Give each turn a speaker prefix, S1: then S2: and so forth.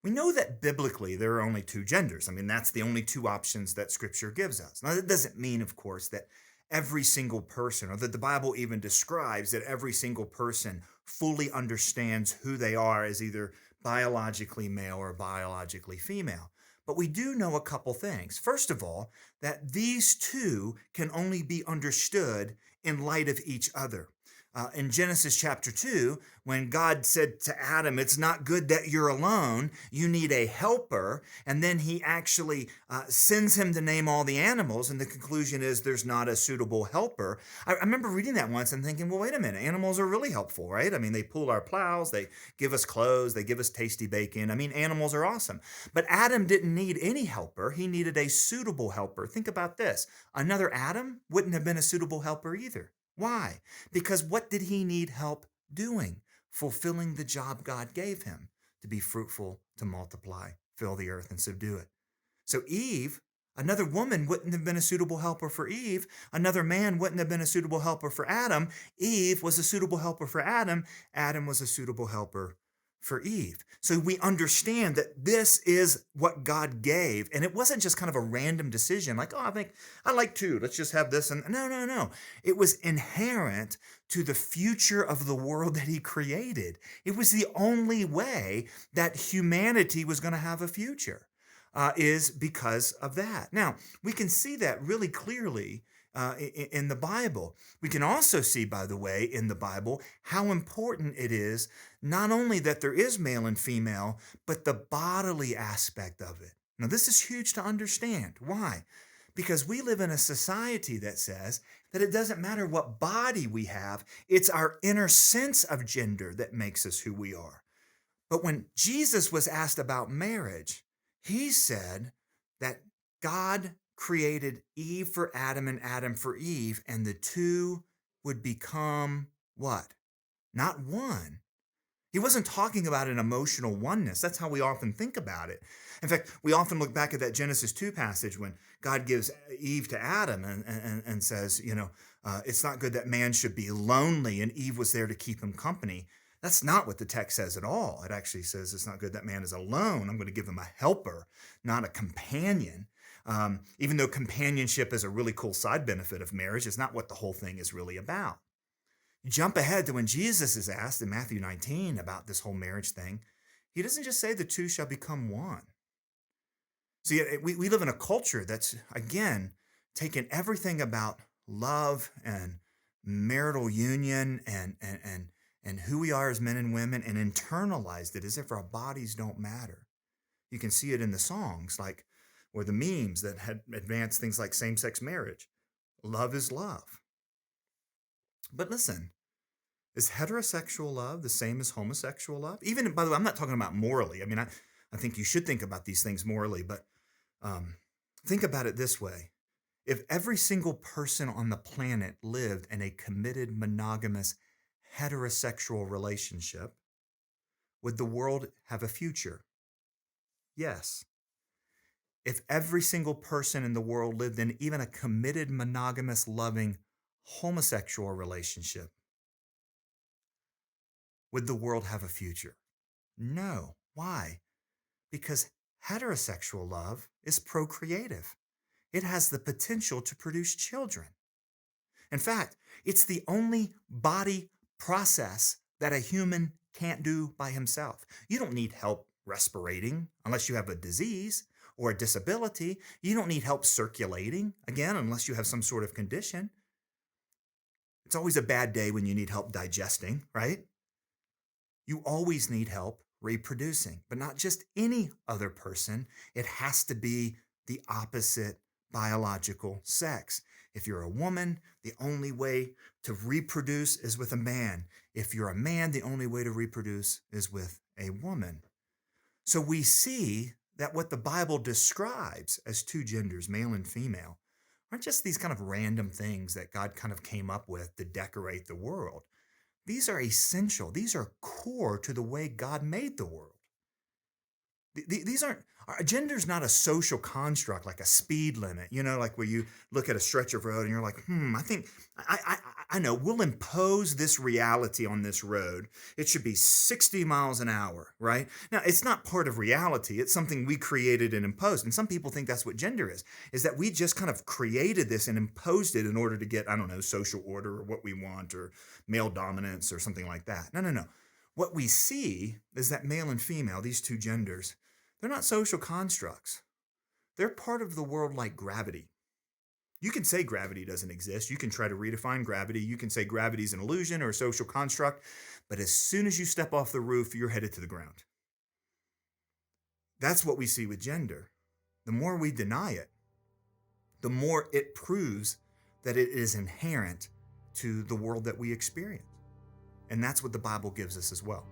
S1: We know that biblically there are only two genders. I mean, that's the only two options that scripture gives us. Now, that doesn't mean, of course, that every single person or that the Bible even describes that every single person fully understands who they are as either biologically male or biologically female. But we do know a couple things. First of all, that these two can only be understood in light of each other. In Genesis chapter 2, when God said to Adam, "It's not good that you're alone, you need a helper." And then he actually sends him to name all the animals. And the conclusion is there's not a suitable helper. I remember reading that once and thinking, well, wait a minute, animals are really helpful, right? I mean, they pull our plows, they give us clothes, they give us tasty bacon. I mean, animals are awesome. But Adam didn't need any helper, he needed a suitable helper. Think about this, another Adam wouldn't have been a suitable helper either. Why? Because what did he need help doing? Fulfilling the job God gave him to be fruitful, to multiply, fill the earth, and subdue it. So Eve, another woman wouldn't have been a suitable helper for Eve. Another man wouldn't have been a suitable helper for Adam. Eve was a suitable helper for Adam. Adam was a suitable helper for Eve. So we understand that this is what God gave. And it wasn't just kind of a random decision like, oh, I think I like two. Let's just have this. And no, no, no. It was inherent to the future of the world that he created. It was the only way that humanity was going to have a future, is because of that. Now, we can see that really clearly in the Bible. We can also see, by the way, in the Bible, how important it is not only that there is male and female, but the bodily aspect of it. Now, this is huge to understand. Why? Because we live in a society that says that it doesn't matter what body we have, it's our inner sense of gender that makes us who we are. But when Jesus was asked about marriage, he said that God created Eve for Adam and Adam for Eve, and the two would become what? Not one. He wasn't talking about an emotional oneness. That's how we often think about it. In fact, we often look back at that Genesis 2 passage when God gives Eve to Adam and says, it's not good that man should be lonely, and Eve was there to keep him company. That's not what the text says at all. It actually says it's not good that man is alone. I'm going to give him a helper, not a companion. Even though companionship is a really cool side benefit of marriage, it's not what the whole thing is really about. Jump ahead to when Jesus is asked in Matthew 19 about this whole marriage thing. He doesn't just say the two shall become one. See, we live in a culture that's, again, taken everything about love and marital union and who we are as men and women and internalized it as if our bodies don't matter. You can see it in the songs like, or the memes that had advanced things like same-sex marriage. Love is love. But listen, is heterosexual love the same as homosexual love? Even, by the way, I'm not talking about morally. I mean, I think you should think about these things morally, but think about it this way. If every single person on the planet lived in a committed, monogamous, heterosexual relationship, would the world have a future? Yes. If every single person in the world lived in even a committed, monogamous, loving, homosexual relationship, would the world have a future? No. Why? Because heterosexual love is procreative. It has the potential to produce children. In fact, it's the only body process that a human can't do by himself. You don't need help respirating unless you have a disease or a disability. You don't need help circulating, again, unless you have some sort of condition. It's always a bad day when you need help digesting, right? You always need help reproducing, but not just any other person. It has to be the opposite biological sex. If you're a woman, the only way to reproduce is with a man. If you're a man, the only way to reproduce is with a woman. So we see that what the Bible describes as two genders, male and female, aren't just these kind of random things that God kind of came up with to decorate the world. These are essential. These are core to the way God made the world. These aren't, gender's not a social construct like a speed limit, like where you look at a stretch of road and you're like, I think, I know, we'll impose this reality on this road. It should be 60 miles an hour, right? Now, it's not part of reality. It's something we created and imposed. And some people think that's what gender is that we just kind of created this and imposed it in order to get, I don't know, social order or what we want or male dominance or something like that. No, no, no. What we see is that male and female, these two genders, they're not social constructs. They're part of the world like gravity. You can say gravity doesn't exist. You can try to redefine gravity. You can say gravity is an illusion or a social construct. But as soon as you step off the roof, you're headed to the ground. That's what we see with gender. The more we deny it, the more it proves that it is inherent to the world that we experience. And that's what the Bible gives us as well.